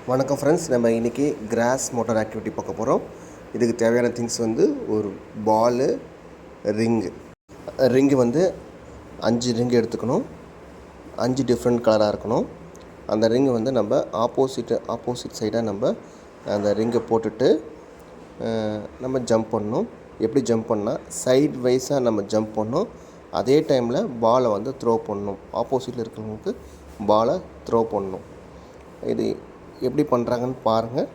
வணக்கம் ஃப்ரெண்ட்ஸ், நம்ம இன்றைக்கி கிராஸ் மோட்டார் ஆக்டிவிட்டி பார்க்க போகிறோம். இதுக்கு தேவையான திங்ஸ் வந்து ஒரு பாலு, ரிங்கு வந்து 5 ரிங்கு எடுத்துக்கணும். 5 டிஃப்ரெண்ட் கலராக இருக்கணும். அந்த ரிங்கு வந்து நம்ம ஆப்போசிட் சைடாக நம்ம அந்த ரிங்கை போட்டுட்டு நம்ம ஜம்ப் பண்ணணும். எப்படி ஜம்ப் பண்ணால் சைட் வைஸாக நம்ம ஜம்ப் பண்ணணும். அதே டைமில் பாலை வந்து த்ரோ பண்ணணும். ஆப்போசிட்டில் இருக்கிறவங்களுக்கு பாலை த்ரோ பண்ணணும். இது எப்படி பண்ணுறாங்கன்னு பாருங்கள்.